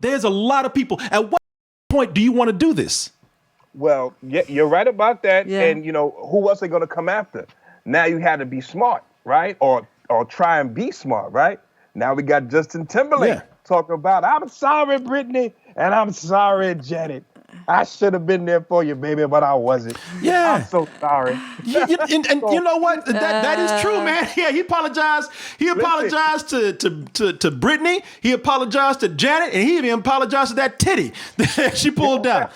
There's a lot of people. At what point do you want to do this? Well, yeah, you're right about that. Yeah. And, who else are going to come after? Now you had to be smart, right? Or try and be smart, right? Now we got Justin Timberlake talking about, I'm sorry, Britney, and I'm sorry, Janet. I should have been there for you, baby, but I wasn't. Yeah. I'm so sorry. And you know what? That is true, man. Yeah, he apologized. He apologized to Britney. He apologized to Janet, and he even apologized to that titty that she pulled down.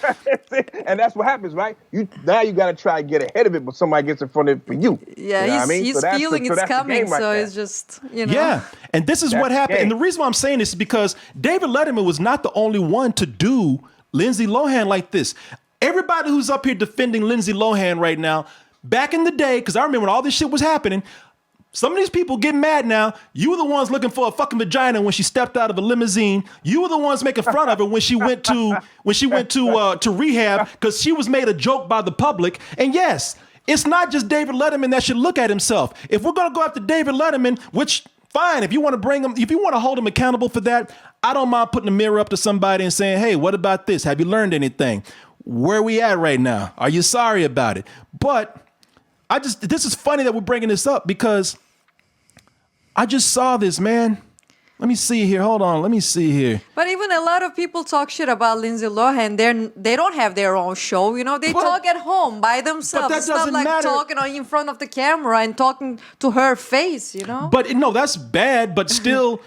And that's what happens, right? Now you got to try and get ahead of it, but somebody gets in front of it for you. Yeah, he's feeling it's coming, right so there. it's just, Yeah, and this is what happened. And the reason why I'm saying this is because David Letterman was not the only one to do Lindsay Lohan like this. Everybody who's up here defending Lindsay Lohan right now, back in the day, because I remember when all this shit was happening, some of these people get mad now. You were the ones looking for a fucking vagina when she stepped out of a limousine. You were the ones making fun of her when she went to rehab because she was made a joke by the public. And yes, it's not just David Letterman that should look at himself. If we're gonna go after David Letterman, which fine, if you want to bring him, if you want to hold him accountable for that, I don't mind putting a mirror up to somebody and saying, hey, what about this? Have you learned anything? Where are we at right now? Are you sorry about it? But this is funny that we're bringing this up because I just saw this, man. Let me see here. Hold on. Let me see here. But even a lot of people talk shit about Lindsay Lohan. They don't have their own show. They talk at home by themselves. But that it's not doesn't like matter. talking in front of the camera and talking to her face, But no, that's bad. But still,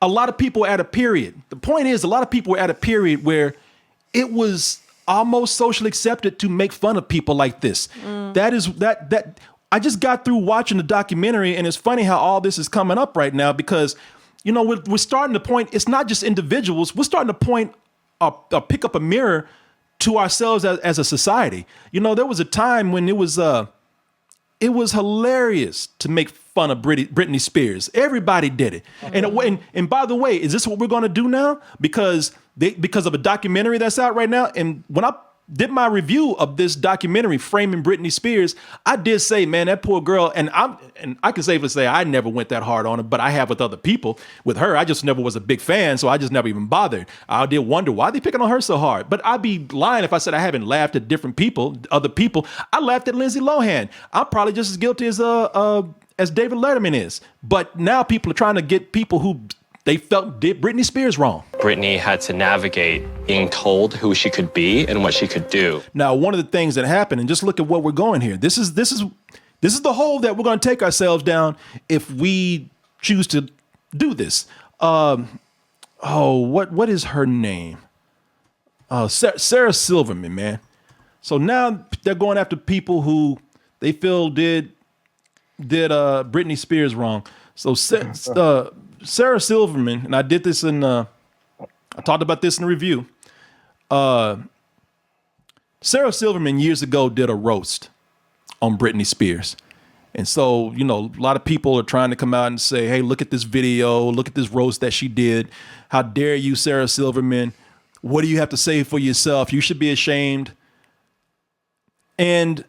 a lot of people are at a period. The point is, a lot of people were at a period where it was almost socially accepted to make fun of people like this. That I just got through watching the documentary, and it's funny how all this is coming up right now because, we're starting to point, it's not just individuals, we're starting to point, pick up a mirror to ourselves as a society. There was a time when it was hilarious to make fun of Britney Spears. Everybody did it. And by the way, is this what we're going to do now? Because of a documentary that's out right now. And when I did my review of this documentary, Framing Britney Spears, I did say, man, that poor girl, and I can safely say I never went that hard on her, but I have with other people. With her, I just never was a big fan, so I just never even bothered. I did wonder why they picking on her so hard. But I'd be lying if I said I haven't laughed at different people, other people. I laughed at Lindsay Lohan. I'm probably just as guilty as David Letterman is. But now people are trying to get people who they felt did Britney Spears wrong. Britney had to navigate being told who she could be and what she could do. Now, one of the things that happened, and just look at what we're going here. This is the hole that we're going to take ourselves down if we choose to do this. What is her name? Sarah Silverman, man. So now they're going after people who they feel did Britney Spears wrong. So Sarah Silverman, and I did this I talked about this in the review. Sarah Silverman years ago did a roast on Britney Spears. And so, a lot of people are trying to come out and say, hey, look at this video, look at this roast that she did. How dare you, Sarah Silverman? What do you have to say for yourself? You should be ashamed. And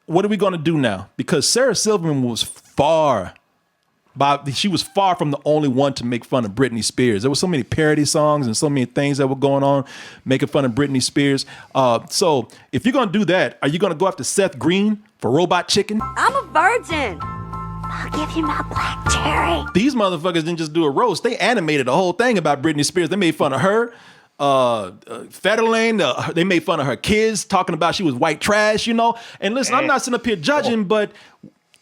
what are we going to do now? Because Sarah Silverman was far from the only one to make fun of Britney Spears. There were so many parody songs and so many things that were going on making fun of Britney Spears. So if you're going to do that, are you going to go after Seth Green for Robot Chicken? I'm a virgin. I'll give you my black cherry. These motherfuckers didn't just do a roast. They animated a whole thing about Britney Spears. They made fun of her. Federline, they made fun of her kids, talking about she was white trash, And listen, I'm not sitting up here judging, but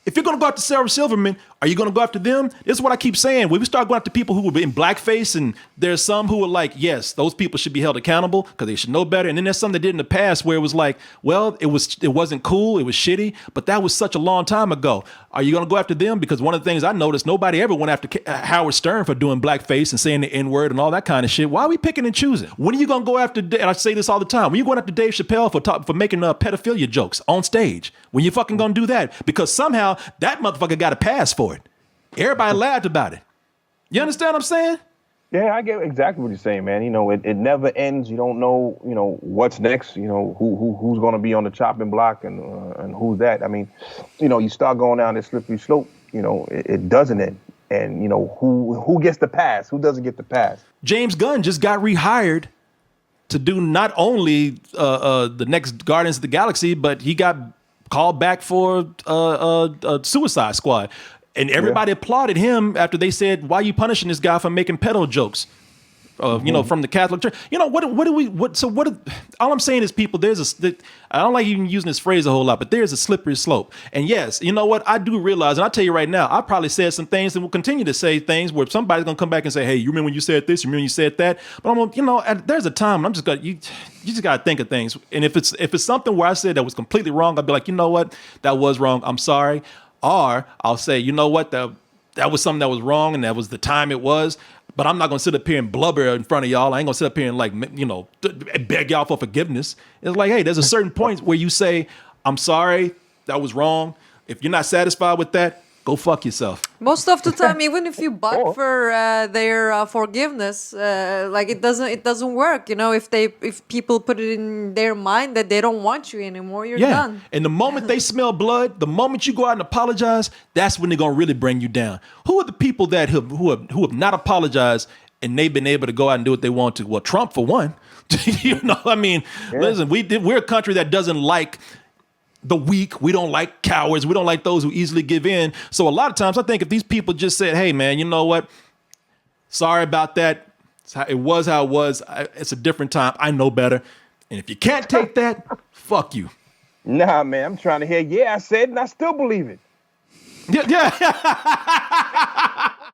if you're going to go after Sarah Silverman, are you going to go after them? This is what I keep saying. When we start going after people who were in blackface, and there's some who are like, yes, those people should be held accountable because they should know better. And then there's some that did in the past where it was like, well, it wasn't cool, it was shitty, but that was such a long time ago. Are you going to go after them? Because one of the things I noticed, nobody ever went after Howard Stern for doing blackface and saying the N-word and all that kind of shit. Why are we picking and choosing? When are you going to go after, and I say this all the time, when you going after Dave Chappelle for making pedophilia jokes on stage? When you fucking going to do that? Because somehow that motherfucker got a pass for it. Everybody laughed about it. You understand what I'm saying? Yeah, I get exactly what you're saying, man. It never ends. You don't know, what's next. Who's going to be on the chopping block and who's that. I mean, you start going down this slippery slope. It doesn't end. and who gets the pass, who doesn't get the pass. James Gunn just got rehired to do not only the next Guardians of the Galaxy, but he got called back for Suicide Squad. And everybody applauded him after they said, "Why are you punishing this guy for making pedo jokes?" From the Catholic Church. All I'm saying is, people, I don't like even using this phrase a whole lot, but there's a slippery slope. And yes, you know what? I do realize, and I'll tell you right now, I probably said some things and will continue to say things where somebody's going to come back and say, hey, you remember when you said this? You remember when you said that? But I'm going to, there's a time I'm just going to, you just got to think of things. And if it's something where I said that was completely wrong, I'll be like, you know what? That was wrong. I'm sorry. Or I'll say, you know what? That was something that was wrong and that was the time it was. But I'm not going to sit up here and blubber in front of y'all. I ain't going to sit up here and beg y'all for forgiveness. It's like, hey, there's a certain point where you say, I'm sorry, that was wrong. If you're not satisfied with that, go fuck yourself. Most of the time, even if you beg for their forgiveness, it doesn't work. If people put it in their mind that they don't want you anymore, you're done. And the moment they smell blood, the moment you go out and apologize, that's when they're gonna really bring you down. Who are the people that who have not apologized and they've been able to go out and do what they want to? Well, Trump for one. Listen, we're a country that doesn't like the weak. We don't like cowards. We don't like those who easily give in. So a lot of times I think if these people just said, hey, man, you know what? Sorry about that. It was how it was. It's a different time. I know better. And if you can't take that, fuck you. Nah, man, I'm trying to hear, I said it and I still believe it. Yeah.